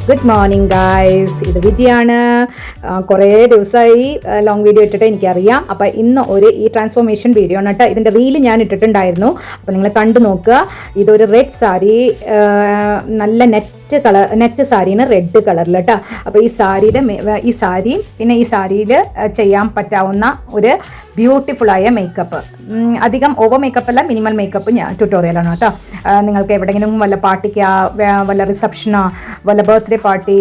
Good morning guys, ഇത് വിജിയാണ്. കുറേ ദിവസമായി ലോങ് വീഡിയോ ഇട്ടിട്ട് എനിക്കറിയാം. അപ്പോൾ ഇന്ന് ഈ ട്രാൻസ്ഫോർമേഷൻ വീഡിയോ ആണ് കേട്ടോ. ഇതിൻ്റെ റീല് ഞാൻ ഇട്ടിട്ടുണ്ടായിരുന്നു, അപ്പോൾ നിങ്ങൾ കണ്ടു നോക്കുക. ഇതൊരു റെഡ് സാരി, നല്ല നെറ്റ് സാരിയാണ്, റെഡ് കളറിൽ കേട്ടോ. അപ്പോൾ ഈ സാരിയും പിന്നെ ഈ സാരിയിൽ ചെയ്യാൻ പറ്റാവുന്ന ഒരു ബ്യൂട്ടിഫുള്ളായ മേക്കപ്പ്, അധികം ഓവർ മേക്കപ്പ് അല്ല, മിനിമൽ മേക്കപ്പ് ട്യൂട്ടോറിയലാണ് കേട്ടോ. നിങ്ങൾക്ക് എവിടെയെങ്കിലും വല്ല പാർട്ടിക്കോ വല്ല റിസപ്ഷനോ വല്ല ബർത്ത്ഡേ പാർട്ടി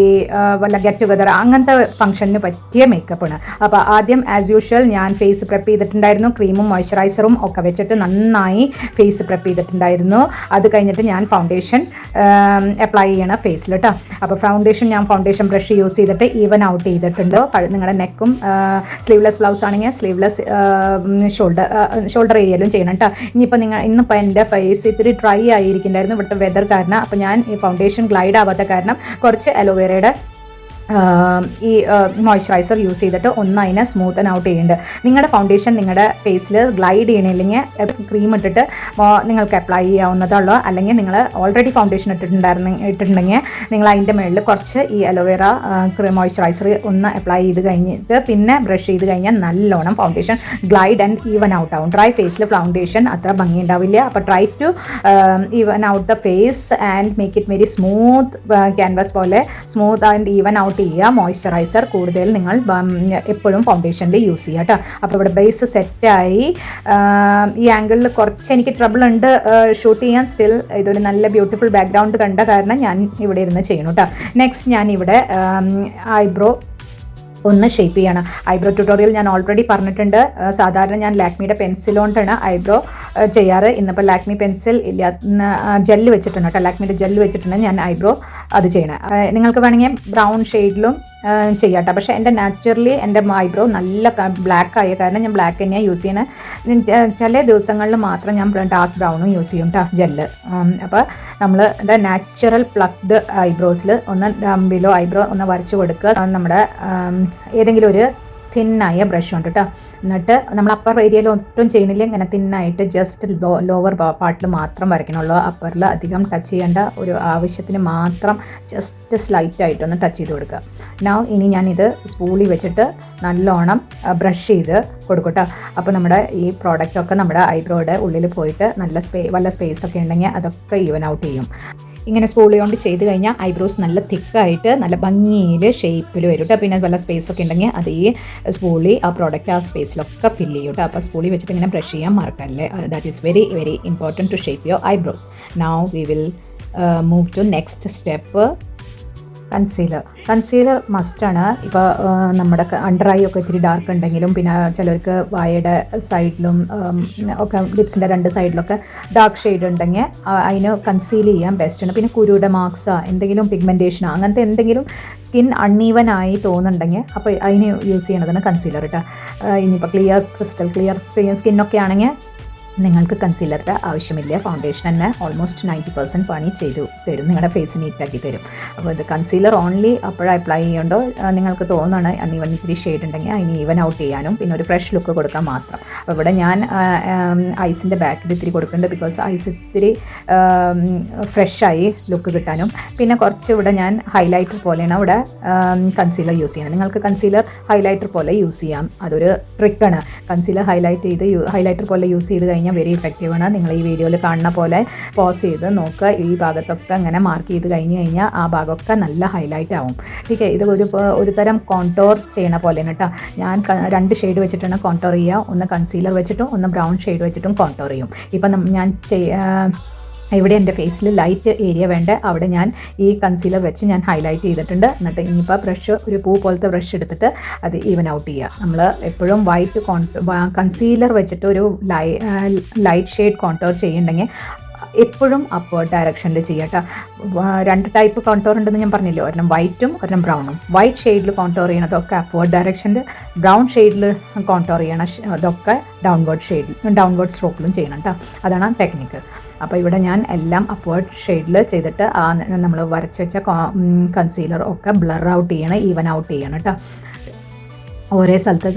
വല്ല ഗെറ്റ് ടുഗദർ അങ്ങനത്തെ ഫംഗ്ഷന് പറ്റിയ മേക്കപ്പാണ്. അപ്പോൾ ആദ്യം ആസ് യൂഷ്വൽ ഞാൻ ഫേസ് പ്രെപ്പ് ചെയ്തിട്ടുണ്ടായിരുന്നു. ക്രീമും മോയ്സ്ചറൈസറും ഒക്കെ വെച്ചിട്ട് നന്നായി ഫേസ് പ്രെപ്പ് ചെയ്തിട്ടുണ്ടായിരുന്നു. അത് കഴിഞ്ഞിട്ട് ഞാൻ ഫൗണ്ടേഷൻ അപ്ലൈ ചെയ്യണം ഫേസിൽ കേട്ടോ. അപ്പോൾ ഞാൻ ഫൗണ്ടേഷൻ ബ്രഷ് യൂസ് ചെയ്തിട്ട് ഈവൻ ഔട്ട് ചെയ്തിട്ടുണ്ട്. നിങ്ങളുടെ നെക്കും സ്ലീവ്ലെസ് ബ്ലൗസ് ആണെങ്കിൽ സ്ലീവ്ലെസ് ഷോൾഡർ ഏരിയയിലും ചെയ്യണം കേട്ടോ. ഇന്നിപ്പോൾ എൻ്റെ ഫേസ് ഇത്തിരി ഡ്രൈ ആയിരിക്കുന്നുണ്ടായിരുന്നു ഇവിടുത്തെ വെതർ കാരണം. അപ്പോൾ ഞാൻ ഈ ഫൗണ്ടേഷൻ ഗ്ലൈഡ് ആവാത്ത കാരണം കുറച്ച് അലോവേറയുടെ ഈ മോയ്സ്ചറൈസർ യൂസ് ചെയ്തിട്ട് അതിനെ സ്മൂത്തൻ ഔട്ട് ചെയ്യുന്നുണ്ട്. നിങ്ങളുടെ ഫൗണ്ടേഷൻ നിങ്ങളുടെ ഫേസിൽ ഗ്ലൈഡ് ചെയ്യണില്ലെങ്കിൽ ക്രീം ഇട്ടിട്ട് നിങ്ങൾക്ക് അപ്ലൈ ചെയ്യാവുന്നതുള്ളൂ. അല്ലെങ്കിൽ നിങ്ങൾ ഓൾറെഡി ഫൗണ്ടേഷൻ ഇട്ടിട്ടുണ്ടെങ്കിൽ നിങ്ങൾ അതിൻ്റെ മുകളിൽ കുറച്ച് ഈ അലോവേറ മോയ്സ്ചറൈസർ അപ്ലൈ ചെയ്ത് കഴിഞ്ഞിട്ട് പിന്നെ ബ്രഷ് ചെയ്ത് കഴിഞ്ഞാൽ നല്ലോണം foundation glide and even out ആവും. ഡ്രൈ ഫേസിൽ ഫൗണ്ടേഷൻ അത്ര ഭംഗി ഉണ്ടാവില്ല. അപ്പോൾ try to even out the face and make it very smooth, canvas പോലെ സ്മൂത്ത് ആൻഡ് ഈവൻ ഔട്ട് ചെയ്യുക. മോയ്സ്ചറൈസർ കൂടുതൽ നിങ്ങൾ എപ്പോഴും ഫൗണ്ടേഷനിൽ യൂസ് ചെയ്യുക കേട്ടോ. അപ്പോൾ ഇവിടെ ബേസ് സെറ്റായി. ഈ ആംഗിളിൽ കുറച്ച് എനിക്ക് ട്രബിൾ ഉണ്ട് ഷൂട്ട് ചെയ്യാൻ. സ്റ്റിൽ ഇതൊരു നല്ല ബ്യൂട്ടിഫുൾ ബാക്ക്ഗ്രൗണ്ട് കണ്ട കാരണം ഞാൻ ഇവിടെ ഇരുന്ന് ചെയ്യണം കേട്ടോ. നെക്സ്റ്റ് ഞാൻ ഇവിടെ ഐബ്രോ ഷേപ്പ് ചെയ്യണം. ഐബ്രോ ട്യൂട്ടോറിയൽ ഞാൻ ഓൾറെഡി പറഞ്ഞിട്ടുണ്ട്. സാധാരണ ഞാൻ ലാക്മിയുടെ പെൻസിൽ കൊണ്ടാണ് ഐബ്രോ ചെയ്യാറ്. ഇന്നിപ്പോൾ ലാക്മി പെൻസിൽ ഇല്ല, ജെല്ല് വെച്ചിട്ടുണ്ട് കേട്ടോ. ലാക്മിയുടെ ജെല്ല് വെച്ചിട്ടുണ്ട് ഞാൻ ഐബ്രോ അത് ചെയ്യണം. നിങ്ങൾക്ക് വേണമെങ്കിൽ ബ്രൗൺ ഷെയ്ഡിലും ചെയ്യാട്ടോ. പക്ഷേ എൻ്റെ നാച്ചുറലി എൻ്റെ ഐബ്രോ നല്ല ബ്ലാക്ക് ആയ കാരണം ഞാൻ ബ്ലാക്ക് തന്നെയാണ് യൂസ് ചെയ്യണത്. ചില ദിവസങ്ങളിൽ മാത്രം ഞാൻ ഡാർക്ക് ബ്രൗണും യൂസ് ചെയ്യും കേട്ടോ, ജെല്ല്. അപ്പോൾ നമ്മൾ നാച്ചുറൽ പ്ലക്ഡ് ഐബ്രോസിൽ ബിലോ ഐബ്രോ വരച്ച് കൊടുക്കുക. നമ്മുടെ ഏതെങ്കിലും ഒരു തിന്നായ ബ്രഷ് ഉണ്ട് കേട്ടോ. എന്നിട്ട് നമ്മൾ അപ്പർ ഏരിയയിൽ ഒട്ടും ചെയ്യണില്ല, ഇങ്ങനെ തിന്നായിട്ട് ജസ്റ്റ് ലോവർ പാർട്ടിൽ മാത്രം വരയ്ക്കണുള്ളൂ. അപ്പറിൽ അധികം ടച്ച് ചെയ്യേണ്ട, ഒരു ആവശ്യത്തിന് മാത്രം ജസ്റ്റ് സ്ലൈറ്റായിട്ടൊന്ന് ടച്ച് ചെയ്ത് കൊടുക്കുക. ഇനി ഞാനിത് സ്പൂളി വെച്ചിട്ട് നല്ലോണം ബ്രഷ് ചെയ്ത് കൊടുക്കട്ടോ. അപ്പോൾ നമ്മുടെ ഈ പ്രോഡക്റ്റൊക്കെ നമ്മുടെ ഐബ്രോയുടെ ഉള്ളിൽ പോയിട്ട് നല്ല വല്ല സ്പേസൊക്കെ ഉണ്ടെങ്കിൽ അതൊക്കെ ഈവൻ ഔട്ട് ചെയ്യും. ഇങ്ങനെ സ്പൂളി കൊണ്ട് ചെയ്ത് കഴിഞ്ഞാൽ ഐബ്രോസ് നല്ല തിക്കായിട്ട് നല്ല ഭംഗിയിൽ ഷേപ്പിൽ വരും കേട്ടോ. പിന്നെ വല്ല സ്പേസൊക്കെ ഉണ്ടെങ്കിൽ അത് ഈ സ്പൂളി ആ പ്രോഡക്റ്റ് ആ സ്പേസിലൊക്കെ ഫില്ല് ചെയ്യും കേട്ടോ. അപ്പോൾ സ്പൂളി വെച്ചിട്ട് ഇങ്ങനെ ബ്രഷ് ചെയ്യാൻ മറക്കല്ലേ. That is very very important to shape your eyebrows. Now we will move to next step, concealer മസ്റ്റാണ്. ഇപ്പോൾ നമ്മുടെ അണ്ടർ ഐ ഒക്കെ ഇത്തിരി ഡാർക്ക് ഉണ്ടെങ്കിലും, പിന്നെ ചിലർക്ക് വായയുടെ സൈഡിലും ഒക്കെ ലിപ്സിൻ്റെ രണ്ട് സൈഡിലൊക്കെ ഡാർക്ക് ഷെയ്ഡ് ഉണ്ടെങ്കിൽ അതിന് കൺസീൽ ചെയ്യാൻ ബെസ്റ്റാണ്. പിന്നെ കുരുയുടെ മാർക്സോ എന്തെങ്കിലും പിഗ്മെൻറ്റേഷനോ അങ്ങനത്തെ എന്തെങ്കിലും സ്കിൻ അൺഈവനായി തോന്നുന്നുണ്ടെങ്കിൽ അപ്പോൾ അതിന് യൂസ് ചെയ്യണതാണ് കൺസീലർ കേട്ടോ. ഇനിയിപ്പോൾ ക്രിസ്റ്റൽ ക്ലിയർ സ്കിന്നൊക്കെ ആണെങ്കിൽ നിങ്ങൾക്ക് കൺസീലറുടെ ആവശ്യമില്ല. ഫൗണ്ടേഷൻ തന്നെ ഓൾമോസ്റ്റ് 90% പണി ചെയ്തു തരും, നിങ്ങളുടെ ഫേസ് നീറ്റാക്കി തരും. അപ്പോൾ ഇത് കൺസീലർ ഓൺലി അപ്പോഴേ അപ്ലൈ ചെയ്യുമ്പോൾ നിങ്ങൾക്ക് തോന്നുകയാണ് അൺഈവൻ ഇത്തിരി ഷെയ്ഡ് ഉണ്ടെങ്കിൽ അതിന് ഈവൻ ഔട്ട് ചെയ്യാനും പിന്നെ ഒരു ഫ്രഷ് ലുക്ക് കൊടുക്കാൻ മാത്രം. അപ്പോൾ ഇവിടെ ഞാൻ ഐസിൻ്റെ ബാക്കിൽ ഇത്തിരി കൊടുക്കുന്നുണ്ട്, ബിക്കോസ് ഐസ് ഇത്തിരി ഫ്രഷായി ലുക്ക് കിട്ടാനും. പിന്നെ കുറച്ച് ഇവിടെ ഞാൻ ഹൈലൈറ്റർ പോലെയാണ് ഇവിടെ കൺസീലർ യൂസ് ചെയ്യുന്നത്. നിങ്ങൾക്ക് കൺസീലർ ഹൈലൈറ്റർ പോലെ യൂസ് ചെയ്യാം, അതൊരു ട്രിക്കാണ്. കൺസീലർ ഹൈലൈറ്റർ പോലെ യൂസ് ചെയ്ത് കഴിഞ്ഞാൽ വെരി ഇഫക്റ്റീവാണ്. നിങ്ങൾ ഈ വീഡിയോയിൽ കാണുന്ന പോലെ പോസ് ചെയ്ത് നോക്കുക. ഈ ഭാഗത്തൊക്കെ അങ്ങനെ മാർക്ക് ചെയ്ത് കഴിഞ്ഞാൽ ആ ഭാഗമൊക്കെ നല്ല ഹൈലൈറ്റ് ആവും. ഓക്കെ, ഇത് ഒരു തരം കോൺടോർ ചെയ്യണ പോലെയാണ് കേട്ടോ. ഞാൻ 2 ഷെയ്ഡ് വെച്ചിട്ടാണ് കോൺടോർ ചെയ്യുക. ഒന്ന് കൺസീലർ വെച്ചിട്ടും ഒന്ന് ബ്രൗൺ ഷെയ്ഡ് വെച്ചിട്ടും കോൺടോർ ചെയ്യും. ഇപ്പം ഞാൻ ഇവിടെ എൻ്റെ ഫേസിൽ ലൈറ്റ് ഏരിയ വേണ്ട അവിടെ ഞാൻ ഈ കൺസീലർ വെച്ച് ഞാൻ ഹൈലൈറ്റ് ചെയ്തിട്ടുണ്ട്. എന്നിട്ട് ഇനിയിപ്പോൾ ബ്രഷ് ഒരു പൂ പോലത്തെ ബ്രഷ് എടുത്തിട്ട് അത് ഈവൻ ഔട്ട് ചെയ്യുക. നമ്മൾ എപ്പോഴും വൈറ്റ് കൺസീലർ വെച്ചിട്ട് ഒരു ലൈറ്റ് ഷെയ്ഡ് കോൺടോർ ചെയ്യുന്നുണ്ടെങ്കിൽ എപ്പോഴും അപ്വേർഡ് ഡയറക്ഷനിൽ ചെയ്യട്ടോ. 2 ടൈപ്പ് കോൺടോർ ഉണ്ടെന്ന് ഞാൻ പറഞ്ഞില്ലേ, ഒരെണ്ണം വൈറ്റും ഒരെണ്ണം ബ്രൗണും. വൈറ്റ് ഷെയ്ഡിൽ കോൺടോർ ചെയ്യണതൊക്കെ അപ്വേർഡ് ഡയറക്ഷനിൽ, ബ്രൗൺ ഷെയ്ഡിൽ കോൺടോർ ചെയ്യണ അതൊക്കെ ഡൗൺവേർഡ് സ്ട്രോക്കിലും ചെയ്യണം കേട്ടോ. അതാണ് ടെക്നിക്ക്. അപ്പോൾ ഇവിടെ ഞാൻ എല്ലാം അപ്വേർഡ് ഷെയ്ഡിൽ ചെയ്തിട്ട് നമ്മൾ വരച്ച് വെച്ച കൺസീലർ ഒക്കെ ബ്ലർ ഔട്ട് ചെയ്യണം, ഈവൻ ഔട്ട് ചെയ്യണം കേട്ടോ. ഓരോ സ്ഥലത്ത്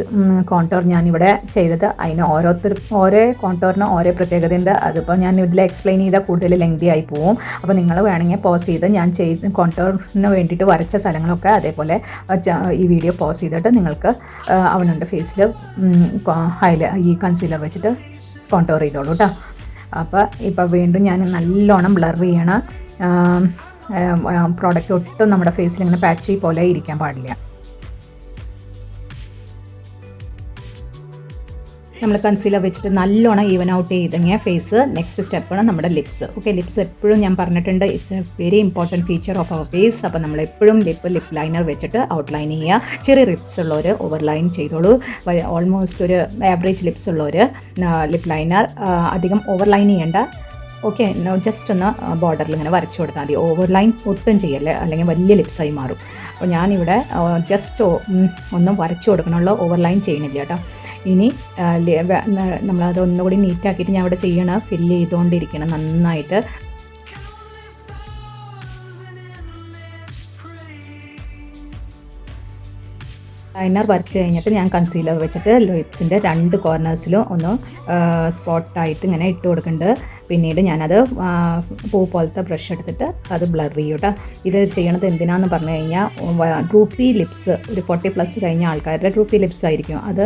കോണ്ടോർ ഞാനിവിടെ ചെയ്തത്. അതിന് ഓരോ കോണ്ടോറിന് ഓരോ പ്രത്യേകതയുണ്ട്. അതിപ്പോൾ ഞാൻ ഇതിൽ എക്സ്പ്ലെയിൻ ചെയ്താൽ കൂടുതൽ ലെങ്തി ആയി പോവും. അപ്പോൾ നിങ്ങൾ വേണമെങ്കിൽ പോസ് ചെയ്ത് ഞാൻ കോണ്ടോറിന് വേണ്ടിയിട്ട് വരച്ച സ്ഥലങ്ങളൊക്കെ അതേപോലെ ഈ വീഡിയോ പോസ് ചെയ്തിട്ട് നിങ്ങൾക്ക് അവനുണ്ട് ഫേസിൽ ഈ കൺസീലർ വെച്ചിട്ട് കോണ്ടോർ ചെയ്തോളൂ കേട്ടോ. അപ്പോൾ വീണ്ടും ഞാൻ നല്ലോണം ബ്ലർ ചെയ്യണം. പ്രോഡക്റ്റ് ഒട്ടും നമ്മുടെ ഫേസിൽ ഇങ്ങനെ പാച്ചി പോലെ ഇരിക്കാൻ പാടില്ല. നമ്മൾ കൺസീലർ വെച്ചിട്ട് നല്ലോണം ഈവൻ ഔട്ട് ചെയ്തെങ്കിൽ ഫേസ്. നെക്സ്റ്റ് സ്റ്റെപ്പാണ് നമ്മുടെ ലിപ്സ്. ഓക്കെ, ലിപ്സ് എപ്പോഴും ഞാൻ പറഞ്ഞിട്ടുണ്ട്, it's a very important feature of our face. അപ്പോൾ നമ്മൾ എപ്പോഴും ലിപ്പ് ലൈനർ വെച്ചിട്ട് ഔട്ട്ലൈൻ ചെയ്യുക. ചെറിയ ലിപ്സ് ഉള്ളവർ ഓവർലൈൻ ചെയ്തോളൂ. ഓൾമോസ്റ്റ് ഒരു ആവറേജ് ലിപ്സ് ഉള്ളവർ ലിപ്പ് ലൈനർ അധികം ഓവർലൈൻ ചെയ്യേണ്ട. ഓക്കെ, ജസ്റ്റ് ഒന്ന് ബോർഡറിൽ ഇങ്ങനെ വരച്ചു കൊടുത്താൽ മതി. ഓവർലൈൻ ഒട്ടും ചെയ്യല്ലേ, അല്ലെങ്കിൽ വലിയ ലിപ്സായി മാറും. അപ്പോൾ ഞാനിവിടെ ജസ്റ്റ് ഒന്നും വരച്ചു കൊടുക്കണമല്ലോ, ഓവർലൈൻ ചെയ്യണില്ല കേട്ടോ. ഇനി നമ്മളത് ഒന്നുകൂടി നീറ്റാക്കിയിട്ട് ഞാൻ ഇവിടെ ചെയ്യണം, ഫില്ല് ചെയ്തുകൊണ്ടിരിക്കണം നന്നായിട്ട്. ലൈനർ വരച്ച് കഴിഞ്ഞിട്ട് ഞാൻ കൺസീലർ വെച്ചിട്ട് ലിപ്സിൻ്റെ 2 കോർണേഴ്സിലും ഒന്ന് സ്പോട്ടായിട്ട് ഇങ്ങനെ ഇട്ട് കൊടുക്കുന്നുണ്ട്. പിന്നീട് ഞാനത് പൂ പോലത്തെ ബ്രഷ് എടുത്തിട്ട് അത് ബ്ലർ ചെയ്യും കേട്ടോ. ഇത് ചെയ്യണത് എന്തിനാന്ന് പറഞ്ഞു കഴിഞ്ഞാൽ ഡ്രൂപ്പി ലിപ്സ്, ഒരു 40+ കഴിഞ്ഞ ആൾക്കാരുടെ ഡ്രൂപ്പി ലിപ്സ് ആയിരിക്കും. അത്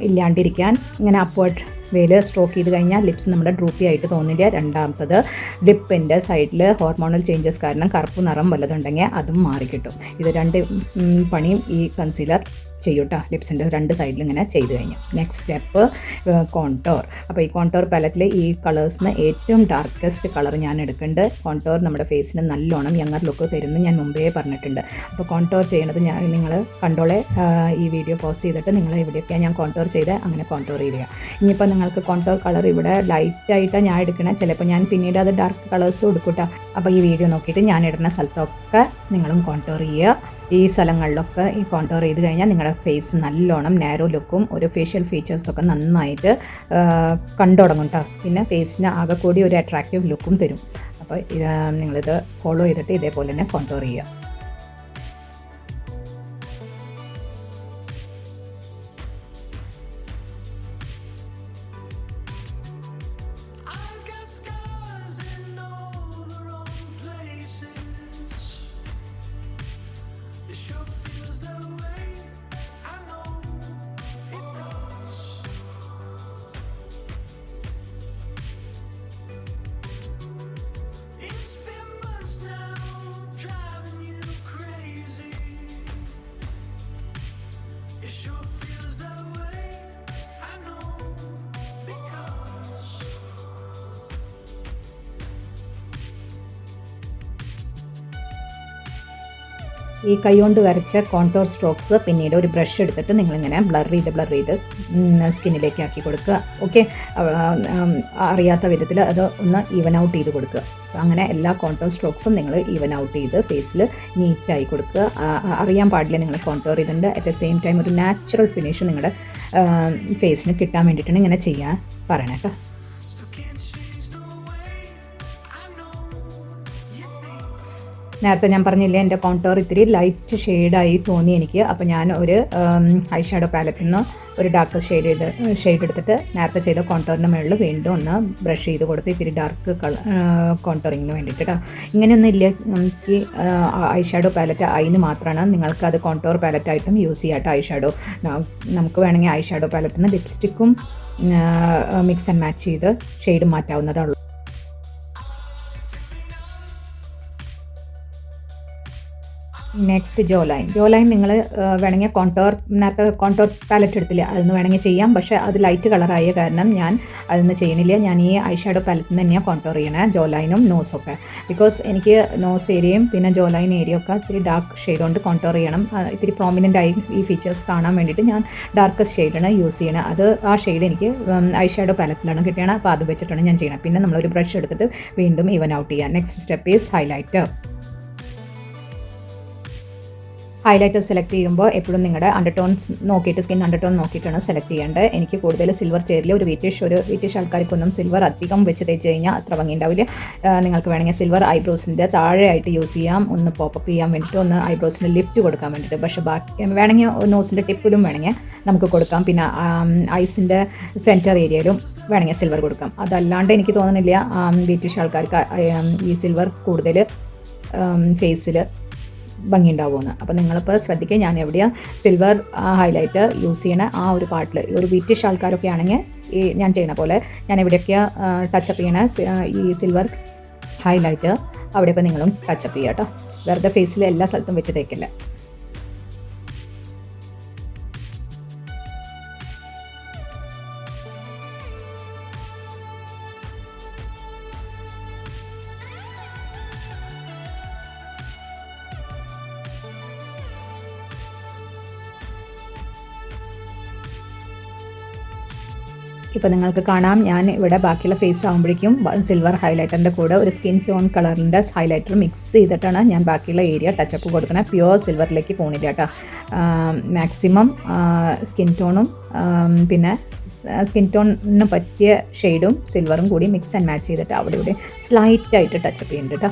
ഇല്ലാണ്ടിരിക്കാൻ ഇങ്ങനെ അപ്വേർഡ് വേല് സ്ട്രോക്ക് ചെയ്ത് കഴിഞ്ഞാൽ ലിപ്സ് നമ്മുടെ ഡ്രൂപ്പി ആയിട്ട് തോന്നില്ല. രണ്ടാമത്തത് ലിപ്പിൻ്റെ സൈഡിൽ ഹോർമോണൽ ചേഞ്ചസ് കാരണം കറുപ്പ് നിറം വല്ലതുണ്ടെങ്കിൽ അതും മാറിക്കിട്ടും. ഇത് 2 പണിയും ഈ കൺസീലർ ചെയ്യും കേട്ടോ. ലിപ്സിൻ്റെ 2 സൈഡിൽ ഇങ്ങനെ ചെയ്ത് കഴിഞ്ഞു. Next step contour. അപ്പോൾ ഈ കോണ്ടോർ പാലറ്റിൽ ഈ കളേഴ്സിന് ഏറ്റവും ഡാർക്കസ്റ്റ് കളർ ഞാൻ എടുക്കുന്നുണ്ട്. കോണ്ടോർ നമ്മുടെ ഫേസിന് നല്ലോണം യങ്ങർ ലുക്ക് തരുമെന്ന് ഞാൻ മുമ്പേ പറഞ്ഞിട്ടുണ്ട്. അപ്പോൾ കോണ്ടോർ ചെയ്യണത് നിങ്ങൾ കണ്ടോളെ. ഈ വീഡിയോ പോസ്റ്റ് ചെയ്തിട്ട് നിങ്ങൾ എവിടെയൊക്കെയാണ് ഞാൻ കോണ്ടോർ ചെയ്ത് അങ്ങനെ കോണ്ടോർ ചെയ്യുക. ഇനിയിപ്പോൾ നിങ്ങൾക്ക് കോണ്ടോർ കളർ ഇവിടെ ലൈറ്റായിട്ടാണ് ഞാൻ എടുക്കണേ. ചിലപ്പോൾ ഞാൻ പിന്നീട് അത് ഡാർക്ക് കളേഴ്സും എടുക്കൂട്ടോ. അപ്പോൾ ഈ വീഡിയോ നോക്കിയിട്ട് ഞാൻ ഇടുന്ന സ്ഥലത്തൊക്കെ നിങ്ങളും കോണ്ടോർ ചെയ്യുക. ഈ സ്ഥലങ്ങളിലൊക്കെ ഈ കോണ്ടോർ ചെയ്ത് കഴിഞ്ഞാൽ നിങ്ങളുടെ ഫേസ് നല്ലോണം നാരോ ലുക്കും ഒരു ഫേഷ്യൽ ഫീച്ചേഴ്സൊക്കെ നന്നായിട്ട് കണ്ടു തുടങ്ങും കേട്ടോ. പിന്നെ ഫേസിന് ആകെ കൂടി ഒരു അട്രാക്റ്റീവ് ലുക്കും തരും. അപ്പോൾ നിങ്ങളിത് ഫോളോ ചെയ്തിട്ട് ഇതേപോലെ തന്നെ കോണ്ടോർ ചെയ്യുക. ഈ കൈ കൊണ്ട് വരച്ച കോണ്ടോർ സ്ട്രോക്സ് പിന്നീട് ഒരു ബ്രഷ് എടുത്തിട്ട് നിങ്ങളിങ്ങനെ ബ്ലർ ചെയ്ത് സ്കിന്നിലേക്ക് ആക്കി കൊടുക്കുക. ഓക്കെ, അറിയാത്ത വിധത്തിൽ അത് ഒന്ന് ഈവൻ ഔട്ട് ചെയ്ത് കൊടുക്കുക. അങ്ങനെ എല്ലാ കോണ്ടോർ സ്ട്രോക്സും നിങ്ങൾ ഈവൻ ഔട്ട് ചെയ്ത് ഫേസിൽ നീറ്റായി കൊടുക്കുക. അറിയാൻ പാടില്ല നിങ്ങൾ കോണ്ടോർ ചെയ്തിട്ടുണ്ട്. അറ്റ് ദ സെയിം ടൈം ഒരു നാച്ചുറൽ ഫിനിഷ് നിങ്ങളുടെ ഫേസിന് കിട്ടാൻ വേണ്ടിയിട്ടാണ് ഇങ്ങനെ ചെയ്യാൻ പറയണേ കേട്ടോ. നേരത്തെ ഞാൻ പറഞ്ഞില്ലേ എൻ്റെ കോണ്ടോർ ഇത്തിരി ലൈറ്റ് ഷെയ്ഡായി തോന്നി എനിക്ക്. അപ്പോൾ ഞാൻ ഒരു ഐ ഷാഡോ പാലറ്റിൽ നിന്ന് ഒരു ഡാർക്ക് ഷെയ്ഡ് എടുത്തിട്ട് നേരത്തെ ചെയ്ത കോണ്ടോറിൻ്റെ മുകളിൽ വീണ്ടും ഒന്ന് ബ്രഷ് ചെയ്ത് കൊടുത്ത് ഇത്തിരി ഡാർക്ക് കോണ്ടോറിങ്ങിന് വേണ്ടിയിട്ട് കേട്ടോ. ഇങ്ങനെയൊന്നും ഇല്ല, നമുക്ക് ഐ ഷാഡോ പാലറ്റ് അതിന് മാത്രമാണ്. നിങ്ങൾക്ക് അത് കോണ്ടോർ പാലറ്റായിട്ടും യൂസ് ചെയ്യാം കേട്ടോ. ഐ ഷാഡോ നമുക്ക് വേണമെങ്കിൽ ഐ ഷാഡോ പാലറ്റിൽ നിന്ന് ലിപ്സ്റ്റിക്കും മിക്സ് ആൻഡ് മാച്ച് ചെയ്ത് ഷെയ്ഡ് മാറ്റാവുന്നതാണ്. നെക്സ്റ്റ് ജോ ലൈൻ നിങ്ങൾ വേണമെങ്കിൽ നേരത്തെ കോണ്ടോർ പാലറ്റ് എടുത്തില്ല, അതൊന്ന് വേണമെങ്കിൽ ചെയ്യാം. പക്ഷേ അത് ലൈറ്റ് കളറായ കാരണം ഞാൻ അതൊന്നും ചെയ്യണില്ല. ഞാൻ ഈ ഐ ഷാഡോ പാലറ്റിൽ നിന്ന് തന്നെയാണ് കോണ്ടോർ ചെയ്യണേ, ജോ ലൈനും നോസൊക്കെ. ബിക്കോസ് എനിക്ക് നോസ് ഏരിയയും പിന്നെ ജോ ലൈൻ ഏരിയ ഒക്കെ ഇത്തിരി ഡാർക്ക് ഷെയ്ഡ് കൊണ്ട് കോണ്ടോർ ചെയ്യണം. ഇത്തിരി പ്രോമിനൻ്റ് ആയി ഈ ഫീച്ചേഴ്സ് കാണാൻ വേണ്ടിയിട്ട് ഞാൻ ഡാർക്കസ്റ്റ് ഷെയ്ഡാണ് യൂസ് ചെയ്യണത്. അത് ആ ഷെയ്ഡ് എനിക്ക് ഐ ഷാഡോ പാലറ്റിലാണ് കിട്ടിയത്. അപ്പോൾ അത് വെച്ചിട്ടാണ് ഞാൻ ചെയ്യണത്. പിന്നെ നമ്മളൊരു ബ്രഷ് എടുത്തിട്ട് വീണ്ടും ഈവൻ ഔട്ട് ചെയ്യാം. Next step is highlighter. Highlighter select ചെയ്യുമ്പോൾ എപ്പോഴും നിങ്ങളുടെ അണ്ടർടോൺസ് നോക്കിയിട്ട് സ്കിൻ അണ്ടർടോൺ നോക്കിയിട്ടാണ് സെലക്ട് ചെയ്യേണ്ടത്. എനിക്ക് കൂടുതൽ സിൽവർ ചേരില്ല. ഒരു വീറ്റിഷ് ആൾക്കാർക്കൊന്നും സിൽവർ അധികം വെച്ച് തേച്ച് കഴിഞ്ഞാൽ അത്ര ഭംഗി ഉണ്ടാവില്ല. നിങ്ങൾക്ക് വേണമെങ്കിൽ സിൽവർ ഐബ്രോസിൻ്റെ താഴെയായിട്ട് യൂസ് ചെയ്യാം, ഒന്ന് പോപ്പപ്പ് ചെയ്യാൻ വേണ്ടിയിട്ട്, ഒന്ന് ഐബ്രോസിന് ലിഫ്റ്റ് കൊടുക്കാൻ വേണ്ടിയിട്ട്. പക്ഷേ ബാക്കി വേണമെങ്കിൽ നോസിൻ്റെ ടിപ്പിലും വേണമെങ്കിൽ നമുക്ക് കൊടുക്കാം. പിന്നെ ഐസിൻ്റെ സെൻറ്റർ ഏരിയയിലും വേണമെങ്കിൽ സിൽവർ കൊടുക്കാം. അതല്ലാണ്ട് എനിക്ക് തോന്നുന്നില്ല വീറ്റിഷ് ആൾക്കാർക്ക് ഈ സിൽവർ കൂടുതൽ ഫേസിൽ ഭംഗി ഉണ്ടാവുമെന്ന്. അപ്പോൾ നിങ്ങളിപ്പോൾ ശ്രദ്ധിക്കുക, ഞാൻ എവിടെയാണ് സിൽവർ ഹൈലൈറ്റ് യൂസ് ചെയ്യണ ആ ഒരു പാർട്ടിൽ. ഒരു വീറ്റിഷ് ആൾക്കാരൊക്കെ ആണെങ്കിൽ ഈ ഞാൻ ചെയ്യണ പോലെ ഞാൻ എവിടെയൊക്കെയാണ് ടച്ചപ്പ് ചെയ്യണ ഈ സിൽവർ ഹൈലൈറ്റ് അവിടെയൊക്കെ നിങ്ങളും ടച്ചപ്പ് ചെയ്യുക കേട്ടോ. വെറുതെ ഫേസിൽ എല്ലാ സ്ഥലത്തും വെച്ച് തേക്കില്ല. ഇപ്പോൾ നിങ്ങൾക്ക് കാണാം, ഞാൻ ഇവിടെ ബാക്കിയുള്ള ഫേസ് ആകുമ്പോഴേക്കും സിൽവർ ഹൈലൈറ്ററിൻ്റെ കൂടെ ഒരു സ്കിൻ ടോൺ കളറിൻ്റെ ഹൈലൈറ്റർ മിക്സ് ചെയ്തിട്ടാണ് ഞാൻ ബാക്കിയുള്ള ഏരിയ ടച്ചപ്പ് കൊടുക്കണത്. പ്യുവർ സിൽവറിലേക്ക് പോകുന്നില്ല കേട്ടോ. മാക്സിമം സ്കിൻ ടോണും പിന്നെ സ്കിൻ ടോണിന് പറ്റിയ ഷെയ്ഡും സിൽവറും കൂടി മിക്സ് ആൻഡ് മാച്ച് ചെയ്തിട്ട് അവിടെ ഇവിടെ സ്ലൈറ്റായിട്ട് ടച്ചപ്പ് ചെയ്യുന്നുണ്ട് കേട്ടോ.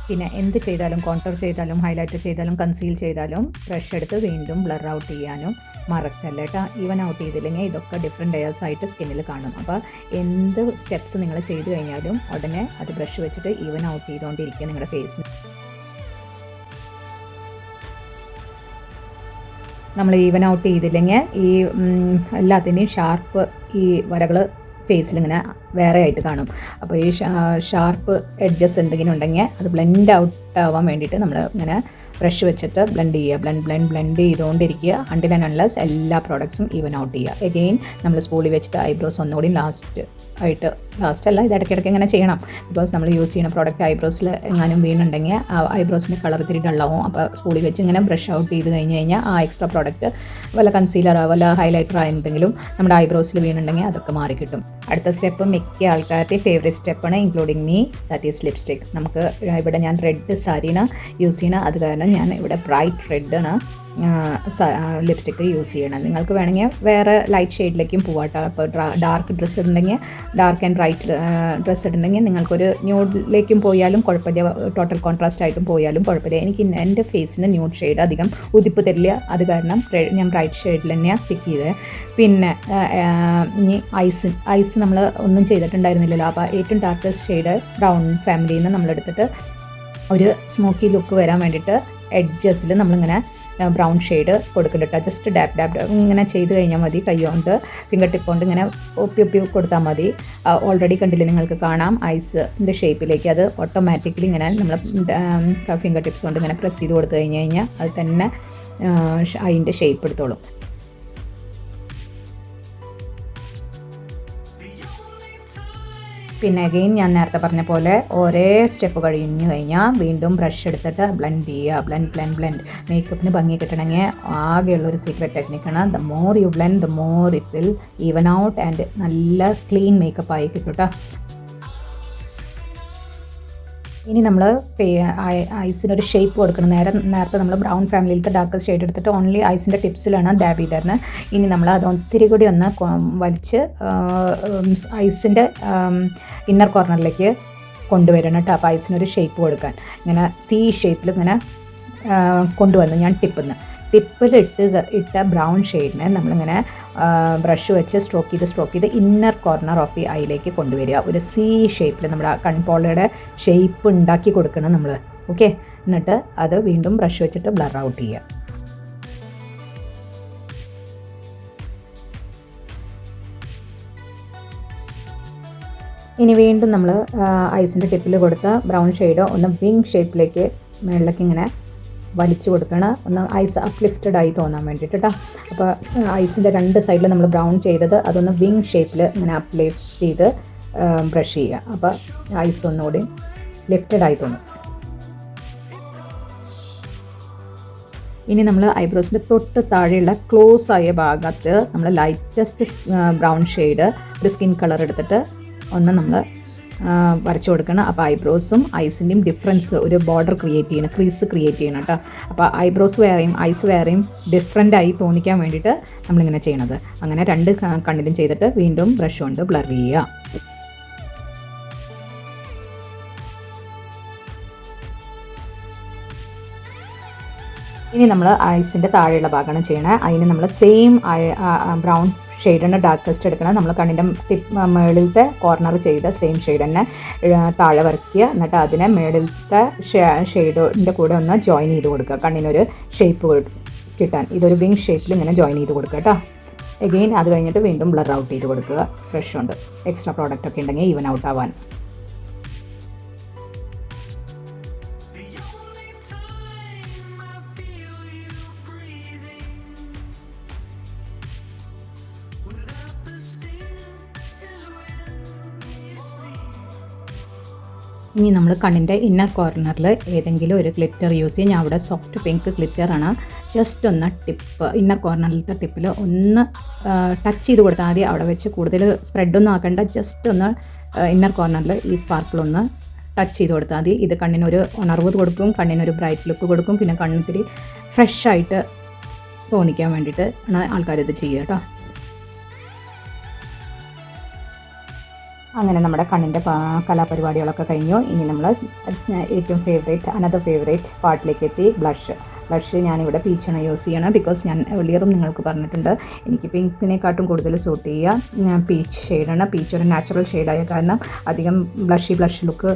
പിന്നെ എന്ത് ചെയ്താലും, കോൺടൂർ ചെയ്താലും ഹൈലൈറ്റ് ചെയ്താലും കൺസീൽ ചെയ്താലും ബ്രഷ് എടുത്ത് വീണ്ടും ബ്ലർ ഔട്ട് ചെയ്യാനും മറക്കല്ല കേട്ടോ. ഈവൻ ഔട്ട് ചെയ്തില്ലെങ്കിൽ ഇതൊക്കെ ഡിഫറെൻറ്റ് ലെയേഴ്സ് ആയിട്ട് സ്കിന്നിൽ കാണും. അപ്പോൾ എന്ത് സ്റ്റെപ്സ് നിങ്ങൾ ചെയ്ത് കഴിഞ്ഞാലും ഉടനെ അത് ബ്രഷ് വെച്ചിട്ട് ഈവൻ ഔട്ട് ചെയ്തുകൊണ്ടിരിക്കുക നിങ്ങളുടെ ഫേസിന്. നമ്മൾ ഈവൻ ഔട്ട് ചെയ്തില്ലെങ്കിൽ ഈ എല്ലാത്തിൻ്റെയും ഷാർപ്പ് ഈ വരകൾ ഫേസിലിങ്ങനെ വേറെ ആയിട്ട് കാണും. അപ്പോൾ ഈ ഷാർപ്പ് എഡ്ജസ് എന്തെങ്കിലും ഉണ്ടെങ്കിൽ അത് ബ്ലെൻഡ് ഔട്ട് ആവാൻ വേണ്ടിയിട്ട് നമ്മൾ ഇങ്ങനെ ബ്രഷ് വെച്ചിട്ട് ബ്ലെൻഡ് ചെയ്യുക, ബ്ലെൻഡ് ചെയ്തുകൊണ്ടിരിക്കുക അണ്ടിൽ ആൻഡ് അൺലെസ് എല്ലാ പ്രോഡക്ട്സും ഈവൻ ഔട്ട് ചെയ്യുക. എഗെയിൻ നമ്മൾ സ്പൂളിൽ വെച്ചിട്ട് ഐബ്രോസ് ഒന്നുകൂടി ലാസ്റ്റ് അല്ല, ഇത് ഇടയ്ക്കിടയ്ക്ക് ഇങ്ങനെ ചെയ്യണം. ബിക്കോസ് നമ്മൾ യൂസ് ചെയ്യുന്ന പ്രോഡക്റ്റ് ഐബ്രോസിൽ എങ്ങാനും വീണുണ്ടെങ്കിൽ ആ ഐബ്രോസിൻ്റെ കളർ ഇത്തിരി ഡള്ളാവും. അപ്പോൾ സ്പൂളിൽ വെച്ച് ഇങ്ങനെ ബ്രഷ് ഔട്ട് ചെയ്ത് കഴിഞ്ഞാൽ ആ എക്സ്ട്രാ പ്രോഡക്റ്റ് വല്ല കൺസീലറോ വല്ല ഹൈലൈറ്ററോ എന്തെങ്കിലും നമ്മുടെ ഐബ്രോസിൽ വീണുണ്ടെങ്കിൽ അതൊക്കെ മാറിക്കിട്ടും. അടുത്ത സ്റ്റെപ്പ് മിക്ക ആൾക്കാരുടെ ഫേവറേറ്റ് സ്റ്റെപ്പാണ്, including me, that is lipstick. നമുക്ക് ഇവിടെ ഞാൻ റെഡ് സാരിയാണ് യൂസ് ചെയ്യണം. അത് കാരണം ഞാൻ ഇവിടെ ബ്രൈറ്റ് റെഡാണ് ലിപ്സ്റ്റിക്ക് യൂസ് ചെയ്യണം. നിങ്ങൾക്ക് വേണമെങ്കിൽ വേറെ ലൈറ്റ് ഷെയ്ഡിലേക്കും പോവാട്ടോ. അപ്പോൾ ഡാർക്ക് ഡ്രസ്സ് ഉണ്ടെങ്കിൽ, ഡാർക്ക് ആൻഡ് ബ്രൈറ്റ് ഡ്രസ്സ് ഇട്ടുണ്ടെങ്കിൽ നിങ്ങൾക്കൊരു ന്യൂഡിലേക്കും പോയാലും കുഴപ്പമില്ല, ടോട്ടൽ കോൺട്രാസ്റ്റ് ആയിട്ടും പോയാലും കുഴപ്പമില്ല. എനിക്ക് എൻ്റെ ഫേസിന് ന്യൂഡ് ഷെയ്ഡ് അധികം ഉതിപ്പ് തരില്ല. അത് കാരണം ഞാൻ ബ്രൈറ്റ് ഷെയ്ഡിൽ തന്നെയാണ് സ്റ്റിക്ക് ചെയ്തത്. പിന്നെ ഇനി ഐസ് നമ്മൾ ഒന്നും ചെയ്തിട്ടുണ്ടായിരുന്നില്ലല്ലോ. അപ്പോൾ ഏറ്റവും ഡാർക്കസ്റ്റ് ഷെയ്ഡ് ബ്രൗൺ ഫാമിലിയിൽ നിന്ന് നമ്മളെടുത്തിട്ട് ഒരു സ്മോക്കി ലുക്ക് വരാൻ വേണ്ടിയിട്ട് എഡ്ജസിൽ നമ്മളിങ്ങനെ ബ്രൗൺ ഷെയ്ഡ് കൊടുക്കുന്നുണ്ട്. ജസ്റ്റ് ഡാപ്പ് ഇങ്ങനെ ചെയ്ത് കഴിഞ്ഞാൽ മതി. കൈ കൊണ്ട് ഫിംഗർ ടിപ്പ് കൊണ്ട് ഇങ്ങനെ ഒപ്പി കൊടുത്താൽ മതി. ഓൾറെഡി കണ്ടില്ലേ, നിങ്ങൾക്ക് കാണാം ഐസിൻ്റെ ഷേപ്പിലേക്ക് അത് ഓട്ടോമാറ്റിക്കലി ഇങ്ങനെ നമ്മൾ ഫിംഗർ ടിപ്സ് കൊണ്ട് ഇങ്ങനെ പ്രസ് ചെയ്ത് കൊടുത്തു കഴിഞ്ഞാൽ അത് തന്നെ അതിൻ്റെ ഷേപ്പ് എടുത്തോളും. പിന്നെ അഗെയിൻ ഞാൻ നേരത്തെ പറഞ്ഞ പോലെ ഒരേ സ്റ്റെപ്പ് കഴിഞ്ഞു കഴിഞ്ഞാൽ വീണ്ടും ബ്രഷ് എടുത്തിട്ട് ബ്ലെൻഡ് ചെയ്യുക. ബ്ലെൻഡ് മേക്കപ്പിന് ഭംഗി കിട്ടണമെങ്കിൽ ആകെയുള്ളൊരു സീക്രട്ട് ടെക്നിക്കാണ്. The more you blend the more it will even out and നല്ല ക്ലീൻ മേക്കപ്പ് ആയി കിട്ടും കേട്ടോ. ഇനി നമ്മൾ ഐസിനൊരു ഷേപ്പ് കൊടുക്കണം. നേരത്തെ നമ്മൾ ബ്രൗൺ ഫാമിലിയിലത്തെ ഡാർക്ക് ഷെയ്ഡ് എടുത്തിട്ട് ഓൺലി ഐസിൻ്റെ ടിപ്സിലാണ് ഡാബ് ചെയ്തിരുന്നത്. ഇനി നമ്മൾ അത് ഒത്തിരി കൂടി ഒന്ന് വലിച്ച് ഐസിൻ്റെ ഇന്നർ കോർണറിലേക്ക് കൊണ്ടുവരണം കേട്ടോ. അപ്പോൾ ഐസിനൊരു ഷേപ്പ് കൊടുക്കാൻ ഇങ്ങനെ സി ഷേപ്പിൽ ഇങ്ങനെ കൊണ്ടുവന്നു ഞാൻ ഇട്ട ബ്രൗൺ ഷെയ്ഡിനെ നമ്മളിങ്ങനെ ബ്രഷ് വെച്ച് സ്ട്രോക്ക് ചെയ്ത് ഇന്നർ കോർണർ ഓഫ് ദി ഐയിലേക്ക് കൊണ്ടുവരിക. ഒരു സി ഷേപ്പിൽ നമ്മുടെ കൺപോളയുടെ ഷേപ്പ് ഉണ്ടാക്കി കൊടുക്കണം നമ്മൾ. ഓക്കെ, എന്നിട്ട് അത് വീണ്ടും ബ്രഷ് വെച്ചിട്ട് ബ്ലർ ഔട്ട് ചെയ്യുക. ഇനി വീണ്ടും നമ്മൾ ഐസിൻ്റെ ടിപ്പിൽ കൊടുത്ത ബ്രൗൺ ഷെയ്ഡോ ഒന്ന് വിങ് ഷേപ്പിലേക്ക് മുകളിലേക്ക് ഇങ്ങനെ വലിച്ചു കൊടുക്കണം, ഒന്ന് ഐസ് അപ്ലിഫ്റ്റഡ് ആയി തോന്നാൻ വേണ്ടിയിട്ട് കേട്ടോ. അപ്പോൾ ഐസിൻ്റെ രണ്ട് സൈഡിൽ നമ്മൾ ബ്രൗൺ ചെയ്തത് അതൊന്ന് വിങ് ഷേപ്പിൽ ഇങ്ങനെ അപ്ലിഫ്റ്റ് ചെയ്ത് ബ്രഷ് ചെയ്യുക. അപ്പോൾ ഐസ് ഒന്നുകൂടി ലിഫ്റ്റഡ് ആയി തോന്നും. ഇനി നമ്മൾ ഐബ്രോസിൻ്റെ തൊട്ട് താഴെയുള്ള ക്ലോസ് ആയ ഭാഗത്ത് നമ്മൾ ലൈറ്റസ്റ്റ് ബ്രൗൺ ഷെയ്ഡ് ഒരു സ്കിൻ കളർ എടുത്തിട്ട് ഒന്ന് നമ്മൾ വരച്ചു കൊടുക്കണം. അപ്പോൾ ഐബ്രോസും ഐസിൻ്റെയും ഡിഫറൻസ് ഒരു ബോർഡർ ക്രിയേറ്റ് ചെയ്യണം, ക്രീസ് ക്രിയേറ്റ് ചെയ്യണം കേട്ടോ. അപ്പോൾ ഐബ്രോസ് വേറെയും ഐസ് വേറെയും ഡിഫറൻ്റായി തോന്നിക്കാൻ വേണ്ടിയിട്ട് നമ്മളിങ്ങനെ ചെയ്യണത്. അങ്ങനെ രണ്ട് കണ്ണിലും ചെയ്തിട്ട് വീണ്ടും ബ്രഷ് കൊണ്ട് ബ്ലർ ചെയ്യുക. ഇനി നമ്മൾ ഐസിൻ്റെ താഴെയുള്ള ഭാഗമാണ് ചെയ്യണത്. അതിന് നമ്മൾ സെയിം ബ്രൗൺ ഷെയ്ഡാണ് ഡാർക്കസ്റ്റ് എടുക്കണം. നമ്മൾ കണ്ണിൻ്റെ മേളിലത്തെ കോർണർ ചെയ്ത സെയിം ഷെയ്ഡ് തന്നെ താഴെ വരയ്ക്കുക. എന്നിട്ട് അതിനെ മേളിലത്തെ ഷെയ്ഡിൻ്റെ കൂടെ ഒന്ന് ജോയിൻ ചെയ്ത് കൊടുക്കുക, കണ്ണിനൊരു ഷേപ്പ് കിട്ടാൻ. ഇതൊരു വിങ് ഷേപ്പിൽ ഇങ്ങനെ ജോയിൻ ചെയ്ത് കൊടുക്കുക കേട്ടോ. എഗെയിൻ അത് കഴിഞ്ഞിട്ട് വീണ്ടും ബ്ലർ ഔട്ട് ചെയ്ത് കൊടുക്കുക ബ്രഷ് കൊണ്ട്, എക്സ്ട്രാ പ്രോഡക്റ്റ് ഒക്കെ ഉണ്ടെങ്കിൽ ഈവൻ ഔട്ട് ആവാൻ. ഇനി നമ്മൾ കണ്ണിൻ്റെ ഇന്നർ കോർണറിൽ ഏതെങ്കിലും ഒരു ഗ്ലിറ്റർ യൂസ് ചെയ്യും. ഞാൻ അവിടെ സോഫ്റ്റ് പിങ്ക് ഗ്ലിറ്ററാണ്. ജസ്റ്റ് ഒന്ന് ടിപ്പ് ഇന്നർ കോർണറിലത്തെ ടിപ്പിൽ ഒന്ന് ടച്ച് ചെയ്ത് കൊടുത്താൽ മതി. അവിടെ വെച്ച് കൂടുതൽ സ്പ്രെഡൊന്നും ആക്കേണ്ട, ജസ്റ്റ് ഒന്ന് ഇന്നർ കോർണറിൽ ഈ സ്പാർക്കിളൊന്ന് ടച്ച് ചെയ്ത് കൊടുത്താൽ മതി. ഇത് കണ്ണിനൊരു ഉണർവ് കൊടുക്കും, കണ്ണിനൊരു ബ്രൈറ്റ് ലുക്ക് കൊടുക്കും, പിന്നെ കണ്ണിത്തിരി ഫ്രഷായിട്ട് തോന്നിക്കാൻ വേണ്ടിയിട്ട് ആണ് ആൾക്കാരിത് ചെയ്യുക കേട്ടോ. അങ്ങനെ നമ്മുടെ കണ്ണിൻ്റെ കലാപരിപാടികളൊക്കെ കഴിഞ്ഞു. ഇനി നമ്മൾ ഏറ്റവും അനദർ ഫേവറേറ്റ് പാർട്ടിലേക്ക് എത്തി, ബ്ലഷ് ഞാനിവിടെ പീച്ചാണ് യൂസ് ചെയ്യണം. ബിക്കോസ് ഞാൻ ഏർലിയറും നിങ്ങൾക്ക് പറഞ്ഞിട്ടുണ്ട് എനിക്ക് പിങ്കിനെക്കാട്ടും കൂടുതൽ സൂട്ട് ചെയ്യുക പീച്ച് ഷെയ്ഡാണ്. പീച്ച് ഒരു നാച്ചുറൽ ഷെയ്ഡായ കാരണം അധികം ബ്ലഷ് ലുക്ക്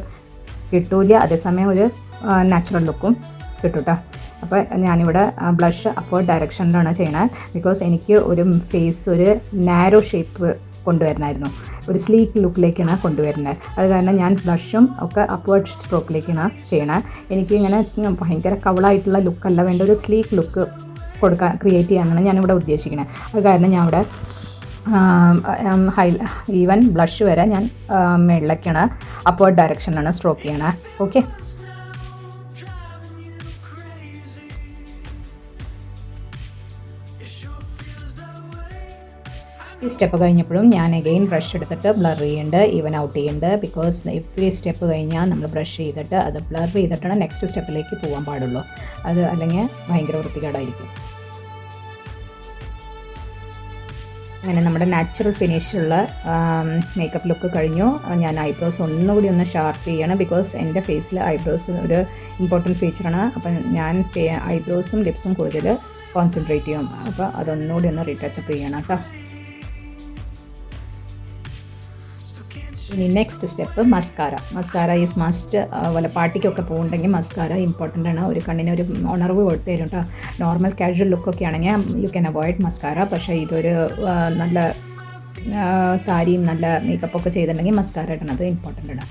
കിട്ടൂല, അതേസമയം ഒരു നാച്ചുറൽ ലുക്കും കിട്ടും കേട്ടോ. അപ്പോൾ ഞാനിവിടെ ബ്ലഷ് അപ്വേർഡ് ഡയറക്ഷനിലാണ് ചെയ്യണത്. ബിക്കോസ് എനിക്ക് ഒരു ഫേസ് ഒരു നാരോ ഷേപ്പ് കൊണ്ടുവരണമായിരുന്നു, ഒരു സ്ലീക്ക് ലുക്കിലേക്കാണ് കൊണ്ടുവരുന്നത്. അത് കാരണം ഞാൻ ബ്ലഷും ഒക്കെ അപ്വേർഡ് സ്ട്രോക്കിലേക്കാണ് ചെയ്യണത്. എനിക്ക് ഇങ്ങനെ ഭയങ്കര കവളായിട്ടുള്ള ലുക്കല്ല വേണ്ട, ഒരു സ്ലീക്ക് ലുക്ക് ക്രിയേറ്റ് ചെയ്യാനാണ് ഞാനിവിടെ ഉദ്ദേശിക്കുന്നത്. അത് കാരണം ഞാൻ ഇവിടെ ഈവൻ ബ്ലഷ് വരെ ഞാൻ മേളിലേക്കാണ് അപ്വേർഡ് ഡയറക്ഷനിലാണ് സ്ട്രോക്ക് ചെയ്യണത്. ഓക്കെ, ഈ സ്റ്റെപ്പ് കഴിഞ്ഞപ്പോഴും ഞാൻ അഗെയിൻ ബ്രഷ് എടുത്തിട്ട് ബ്ലർ ചെയ്യുന്നുണ്ട്, ഈവൻ ഔട്ട് ചെയ്യുന്നുണ്ട്. ബിക്കോസ് എവറി സ്റ്റെപ്പ് കഴിഞ്ഞാൽ നമ്മൾ ബ്രഷ് ചെയ്തിട്ട് അത് ബ്ലർ ചെയ്തിട്ടാണ് നെക്സ്റ്റ് സ്റ്റെപ്പിലേക്ക് പോകാൻ പാടുള്ളൂ. അത് അല്ലെങ്കിൽ ഭയങ്കര വൃത്തികേടായിരിക്കും. അങ്ങനെ നമ്മുടെ നാച്ചുറൽ ഫിനിഷുള്ള മേക്കപ്പ് ലുക്ക് കഴിഞ്ഞു. ഞാൻ ഐബ്രോസ് ഒന്നുകൂടി ഒന്ന് ഷാർപ്പ് ചെയ്യണം. ബിക്കോസ് എൻ്റെ ഫേസിൽ ഐബ്രോസ് ഒരു ഇമ്പോർട്ടൻറ്റ് ഫീച്ചറാണ്. അപ്പം ഞാൻ ഐബ്രോസും ലിപ്സും കൂടുതൽ കോൺസെൻട്രേറ്റ് ചെയ്യും. അപ്പോൾ അതൊന്നുകൂടി ഒന്ന് റീടച്ചപ്പ് ചെയ്യണം കേട്ടോ. ഇനി next step mascara is must. വല്ല പാർട്ടിക്കൊക്കെ പോകുന്നുണ്ടെങ്കിൽ മസ്കാര ഇമ്പോർട്ടൻ്റ് ആണ്. ഒരു കണ്ണിന് ഒരു ഉണർവ് കൊടുത്തു തരും കേട്ടോ. നോർമൽ കാഷ്വൽ ലുക്കൊക്കെ ആണെങ്കിൽ യു ക്യാൻ അവോയ്ഡ് മസ്കാര. പക്ഷേ ഇതൊരു നല്ല സാരിയും നല്ല മേക്കപ്പൊക്കെ ചെയ്തിട്ടുണ്ടെങ്കിൽ മസ്കാര ഇടണത് ഇമ്പോർട്ടൻ്റ് ആണ്.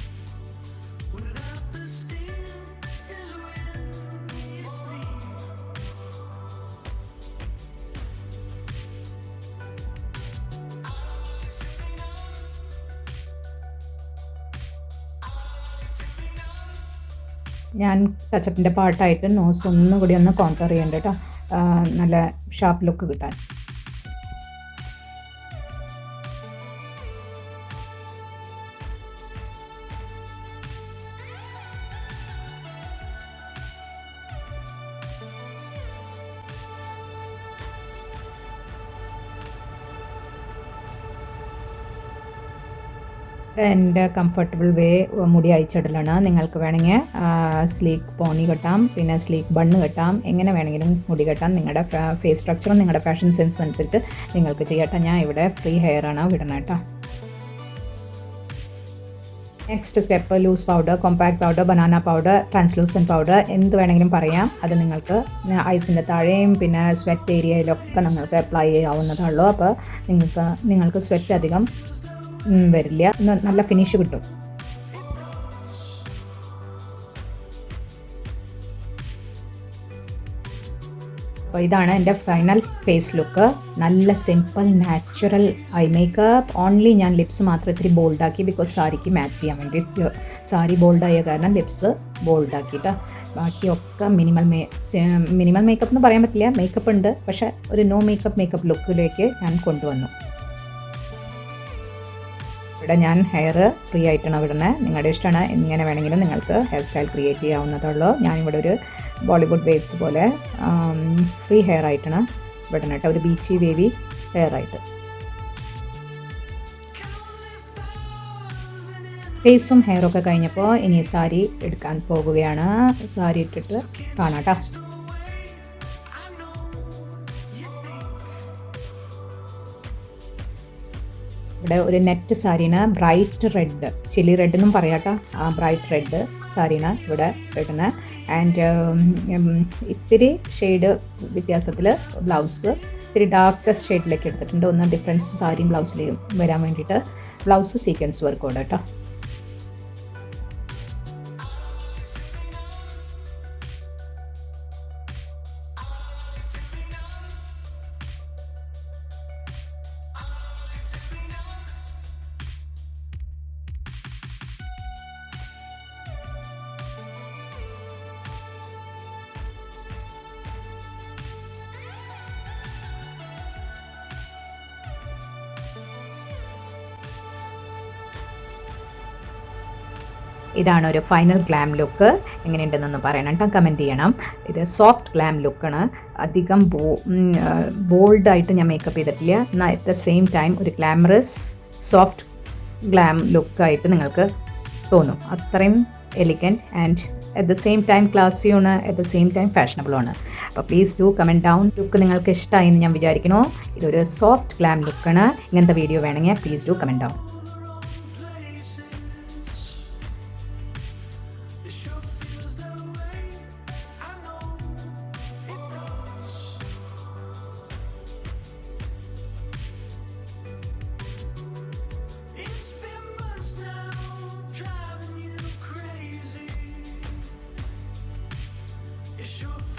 ഞാൻ ടച്ചപ്പിൻ്റെ പാർട്ടായിട്ട് നോസ് ഒന്നുകൂടി ഒന്ന് കോൺഫർ ചെയ്യേണ്ട കേട്ടോ, നല്ല ഷാർപ്പ് ലുക്ക് കിട്ടാൻ. എൻ്റെ കംഫർട്ടബിൾ വേ മുടി അയച്ചിടലാണ്. നിങ്ങൾക്ക് വേണമെങ്കിൽ സ്ലീക്ക് പോണി കെട്ടാം, പിന്നെ സ്ലീക്ക് ബണ്ണ് കെട്ടാം, എങ്ങനെ വേണമെങ്കിലും മുടി കെട്ടാം. നിങ്ങളുടെ ഫേസ് സ്ട്രക്ചറും നിങ്ങളുടെ ഫാഷൻ സെൻസും അനുസരിച്ച് നിങ്ങൾക്ക് ചെയ്യട്ടെ. ഞാൻ ഇവിടെ ഫ്രീ ഹെയറാണ് വിടണം കേട്ടോ. Next step loose powder, compact powder, banana powder, translucent powder, എന്ത് വേണമെങ്കിലും പറയാം. അത് നിങ്ങൾക്ക് ഐസിൻ്റെ താഴെയും പിന്നെ സ്വെറ്റ് ഏരിയയിലൊക്കെ നിങ്ങൾക്ക് അപ്ലൈ ചെയ്യാവുന്നതാണല്ലോ. അപ്പോൾ നിങ്ങൾക്ക് സ്വെറ്റ് അധികം വരില്ല, നല്ല ഫിനിഷ് കിട്ടും. അപ്പോൾ ഇതാണ് എൻ്റെ ഫൈനൽ ഫേസ് ലുക്ക്. നല്ല simple natural I makeup. Only ഞാൻ ലിപ്സ് മാത്രം ഇത്തിരി ബോൾഡാക്കി, ബിക്കോസ് സാരിക്ക് മാച്ച് ചെയ്യാൻ വേണ്ടി. സാരി ബോൾഡായ കാരണം ലിപ്സ് ബോൾഡാക്കിയിട്ട് ബാക്കിയൊക്കെ മിനിമൽ മേക്കപ്പ് എന്ന് പറയാൻ പറ്റില്ല, മേക്കപ്പ് ഉണ്ട്, പക്ഷേ ഒരു നോ മേക്കപ്പ് ലുക്കിലേക്ക് ഞാൻ കൊണ്ടുവന്നു. ഇവിടെ ഞാൻ ഹെയർ ഫ്രീ ആയിട്ടാണ് വിടുന്നത്. നിങ്ങളുടെ ഇഷ്ടമാണ്, എങ്ങനെ വേണമെങ്കിലും നിങ്ങൾക്ക് ഹെയർ സ്റ്റൈൽ ക്രിയേറ്റ് ചെയ്യാവുന്നതുള്ളൂ. ഞാനിവിടെ ഒരു ബോളിവുഡ് വേവ്സ് പോലെ ഫ്രീ ഹെയർ ആയിട്ടാണ് വിടുന്നത് കേട്ടോ, ഒരു ബീച്ചി വേവി ഹെയർ ആയിട്ട്. ഫേസും ഹെയറൊക്കെ കഴിഞ്ഞപ്പോൾ ഇനി സാരി എടുക്കാൻ പോകുകയാണ്. സാരി ഇട്ടിട്ട് കാണാം കേട്ടോ. ഇവിടെ ഒരു നെറ്റ് സാരിയാണ്, ബ്രൈറ്റ് റെഡ്, ചില്ലി റെഡ് എന്നും പറയാട്ടോ. ആ ബ്രൈറ്റ് റെഡ് സാരിയാണ് ഇവിടെ ഇടുന്നത്. ആൻഡ് ഇത്തിരി ഷെയ്ഡ് വ്യത്യാസത്തിൽ ബ്ലൗസ് ഇത്തിരി ഡാർക്കസ്റ്റ് ഷെയ്ഡിലേക്ക് എടുത്തിട്ടുണ്ട്. ഒന്ന് ഡിഫറൻസ് സാരിയും ബ്ലൗസിലേക്കും വരാൻ വേണ്ടിയിട്ട്. ബ്ലൗസ് സീക്വൻസ് വർക്ക് കൂടെ കേട്ടോ. ഇതാണ് ഒരു ഫൈനൽ ഗ്ലാം ലുക്ക്. എങ്ങനെയുണ്ടെന്നൊന്ന് പറയണം കേട്ടോ, കമൻറ്റ് ചെയ്യണം. ഇത് സോഫ്റ്റ് ഗ്ലാം ലുക്കാണ്. അധികം ബോൾഡായിട്ട് ഞാൻ മേക്കപ്പ് ചെയ്തിട്ടില്ല. എന്നാൽ അറ്റ് ദ സെയിം ടൈം ഒരു ഗ്ലാമറസ് സോഫ്റ്റ് ഗ്ലാം ലുക്കായിട്ട് നിങ്ങൾക്ക് തോന്നും. അത്രയും elegant and at the same time ക്ലാസ്സിയാണ്, അറ്റ് ദ സെയിം ടൈം ഫാഷനബിളുമാണ്. അപ്പോൾ please do comment down. Look നിങ്ങൾക്ക് ഇഷ്ടമായി എന്ന് ഞാൻ വിചാരിക്കുന്നു. ഇതൊരു സോഫ്റ്റ് ഗ്ലാം ലുക്കാണ്. ഇങ്ങനത്തെ വീഡിയോ വേണമെങ്കിൽ please do comment down. It sure